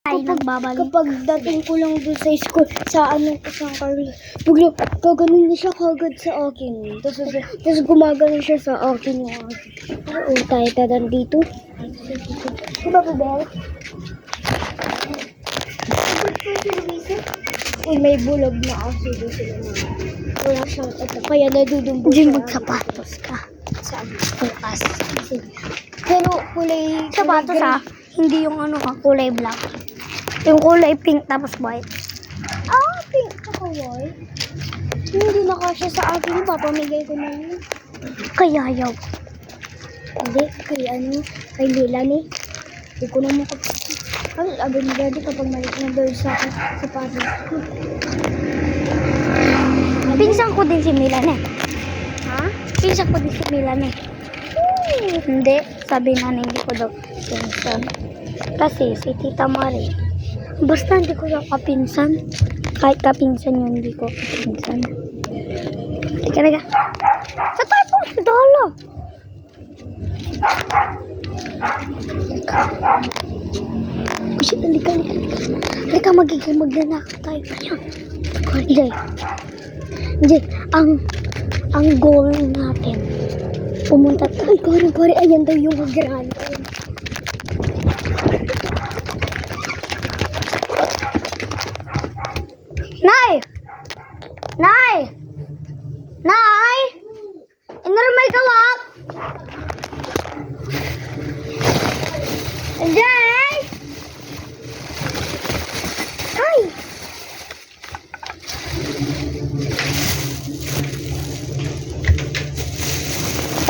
Kapag dating ko lang doon sa school, sa San Carlos, bigla, gaganon na siya kagad sa akin. Tapos gumagano siya sa akin. Oo, tayo tadan dito. Diba, Bebel? Uy, may bulag na aso doon sila na. Wala siyang ito, kaya nadudumbo siya. Diyan magsapatos ka. Saan? Bukas. Pero kulay Sapatos gray. Hindi yung kulay black. Yung kulay pink tapos white. Ah, pink ako, white. Hindi na kasya sa akin. Papamigay ko na yun. Kaya yaw. Hindi, kay Lilani. Hindi ko na makapagod. Ano, agad ni Daddy kapag malik na doon sa akin, sa patos. Pinsan ko din si Milan eh. Ha? Pinsan ko din si Milan eh. Hindi, sabi na hindi ko daw pinsan. Kasi si Tita Marie, basta hindi ko daw kapinsan. Kahit kapinsan yun, hindi ko kapinsan. Teka. Sa tayo po, sa dolo. Kasi halika, magnanakaw tayo. Hindi, ang goal natin, pumunta tayo. Ay, kari, ayan daw yung hagran. Nay! Nay! Nay! Inaram may kawak! Jay! Ay!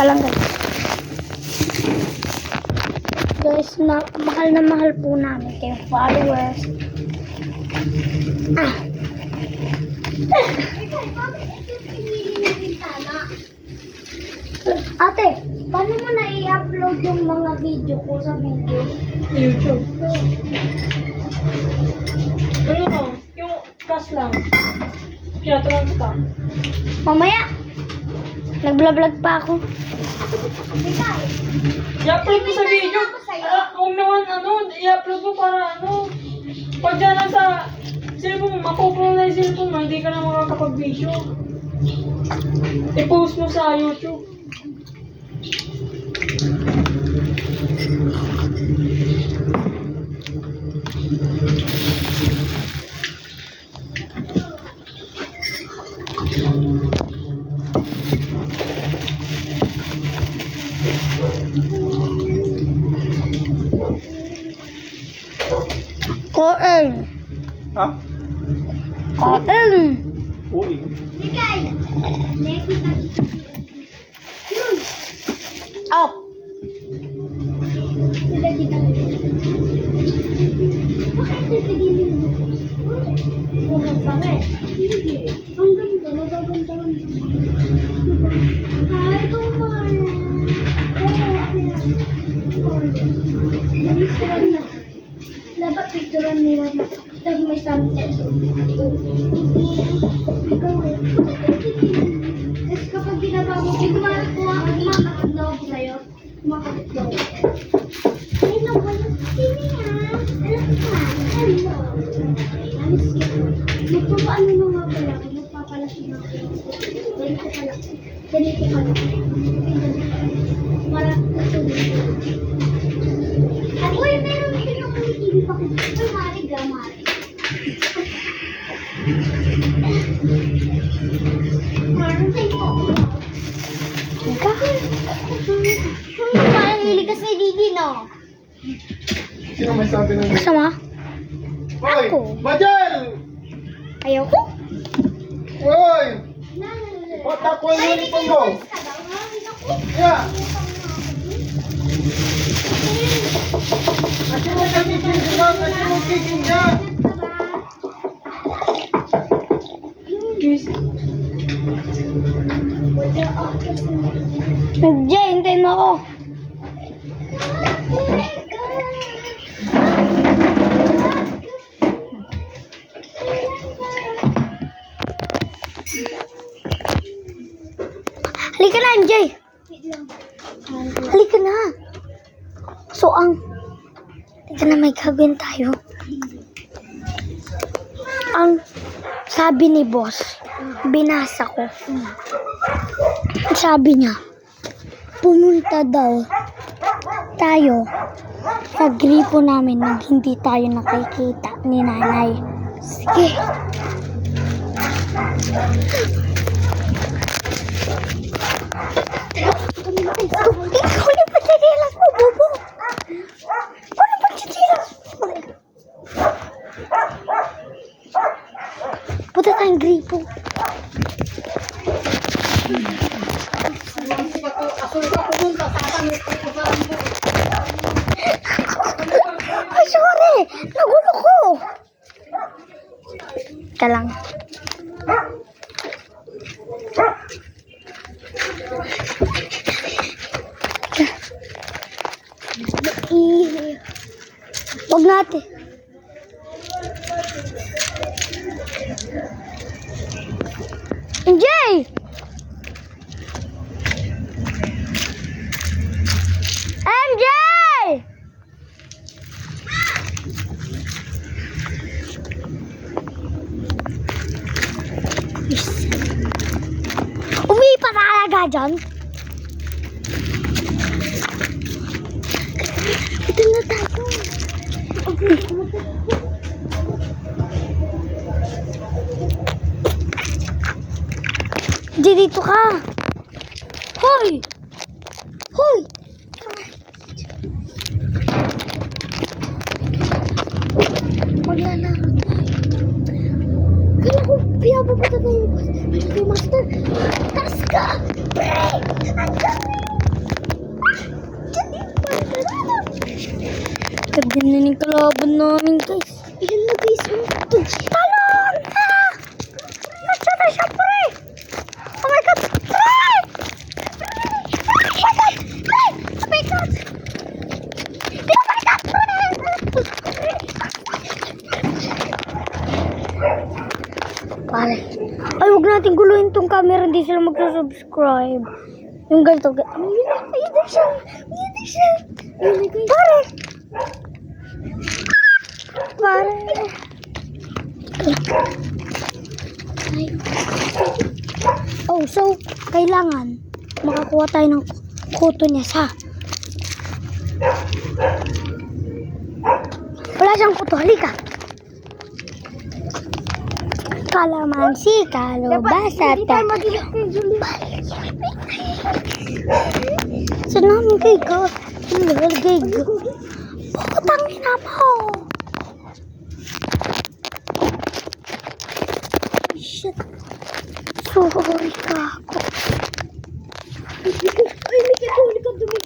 Talang guys, mahal na mahal po namin kayong followers. Ate, paano mo na i-upload yung mga video ko sa video? YouTube. Yung cash lang. Kaya transfer. Mamaya, nag-vlog pa ako. I-upload mo sa video. Huwag naman i-upload mo para pag dyan lang sa cellphone mo, mapupuno na yung cellphone mo, hindi ka na makakapag-video. I-post mo sa YouTube. Koen! Ha? Koen! Uy. Oh! Dapat picturean nila na tapos may sunset. Tapos kapag ginaba mo, kumakatulog sa'yo. Kumakatulog. Hello, sino yan? Alam ka, hello. Alis ka. Magpapaano mo nga pala ako? Magpapalasig ako. Ganito pala. Ganito pala. Para katulog. At uy, meron din yung TV pa ko. Uy, Mari, Mari. Marunong po. Parang niligas ni Didi, no? Sino may sabi ng... Gusto mo? Hoy! Ako. Bajel! Ayoko? Hoy! Patak ko yung uniform mo! Yeah! Kasi mo nagiging sila, kasi mo kicking dyan! Jay, hintayin mo ako. Halika na, Jay. Halika na. So, tignan na may gagawin tayo. Ang sabi ni boss, binasa ko. Sabi niya, pumunta daw tayo sa gripo namin nang hindi tayo nakikita ni nanay. Sige. Kunin pa chichilas mo, Bobo. Kunin pa chichilas mo. Punta tayong gripo. Ay, sorry. Nagulo ko. Ika lang. Huwag natin. MJ! MJ! Umiipa na talaga dyan. Ito na tayo. Di dito ka. Hoy! Hoy! Maglalaro tayo. Kala ko, pinapapunta tayo. Ano tayo, master? Taas ka! Pre! Ang dami! Ganda na ng kalaban namin, guys. Ilan na, guys? Talon! Ah! Nasaan na siya, pre? Oh my God! Pre! Oh my God! Pre! Oh my God! Oh my God! Pare. Ay, huwag natin guluhin tong camera. Hindi sila magsusubscribe. Yung ganito. Ayun na siya. Ayun na siya. Pare. Pare. Oh, so, kailangan makakuha tayo ng kuto niya sa. Wala siyang kuto. Halika. Kalamansi, kalabasa, sa namin kay ka. Nalagay ka. Putang ina mo. Shit. Sorry ka ako. Ay, may kaya huli ka dumi.